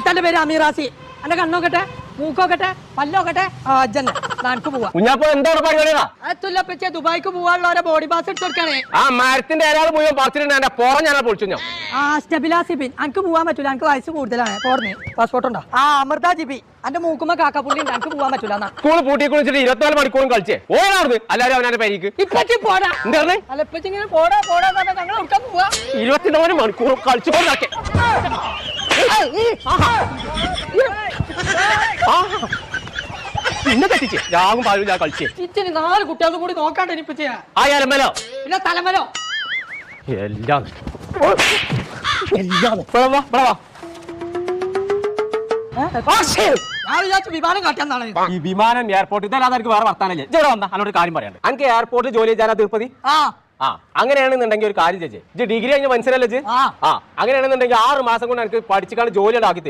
മൂത്താന്റെ പേര് അമീറാസി. എന്റെ കണ്ണോക്കട്ടെ, മൂക്കോക്കട്ടെ, പല്ലോക്കട്ടെ, അജ്ജന്നെ നാനക്ക് പോവാ. കുഞ്ഞാപ്പോ എന്താണ് പരിപാടിയാ? അത്തുല്ല പച്ചേ ദുബായിക്ക് പോവാനുള്ള ബോഡി പാസ് എടുത്ത് കൊടുക്കണേ. ആ മരത്തിന്റെ ഏരാൾ മുഴുവൻ പറിച്ചിട്ടുണ്ട്. എന്റെ പുറം ഞാൻ പൊളിച്ചു. ഞാൻ സ്റ്റെബിലാസിബിൻ എനിക്ക് പോവാൻ പറ്റൂല, എനിക്ക് വയസ്സ് കൂടുതലാണ്. പോർന്ന് പാസ്പോർട്ട് ഉണ്ടോ? അമൃത ജിബി എന്റെ മൂക്കുമ്പോ കാക്കപ്പുള്ളി ഉണ്ട്, എനിക്ക് പോവാൻ പറ്റൂല. സ്കൂൾ പൂട്ടി കുളിച്ചിട്ട് 24 മണിക്കൂറും കളിച്ചേ ഓടാറുണ്ട്. എല്ലാരും അവനെ പേരിക്ക് ഇപ്പച്ചി പോടാ. എന്താണ് അല്ല ഇപ്പച്ചി ഇങ്ങനെ പോടാ പോടാ ഞങ്ങൾ എടുക്കാൻ പോവാ. 24 മണിക്കൂറും കളിച്ചു കൊണ്ടാക്കേ. പിന്നെ തെറ്റിച്ച് രാവും പാലും ഞാൻ കളിച്ചേ. ഇച്ചിന് 4 കുട്ടികൾക്ക് കൂടി നോക്കാണ്ട് ഇനിപ്പിച്ചയാ. ആ എലമലോ പിന്നെ തലമലോ എല്ലാം ഞാൻ വിചാരിച്ചു വിമാനം കാട്ടാന്നാണ്. ഈ വിമാനം എയർപോർട്ട് ഇതല്ലാതെ എനിക്ക് വേറെ വർത്താനല്ലേ. ഇവിടെ വന്നാ എന്നോട് കാര്യം പറയാണ്ട്. എനിക്ക് എയർപോർട്ടിൽ ജോലി ചെയ്യാനാ തീർപ്പതി. ആ അങ്ങനെയാണെന്നുണ്ടെങ്കിൽ ഒരു കാര്യം ചേച്ചി ഡിഗ്രി കഴിഞ്ഞ മനസ്സിലല്ലേ. അങ്ങനെയാണെന്നുണ്ടെങ്കിൽ 6 മാസം കൊണ്ട് എനിക്ക് പഠിച്ചിക്കാണ്ട് ജോലി ആക്കി തരും.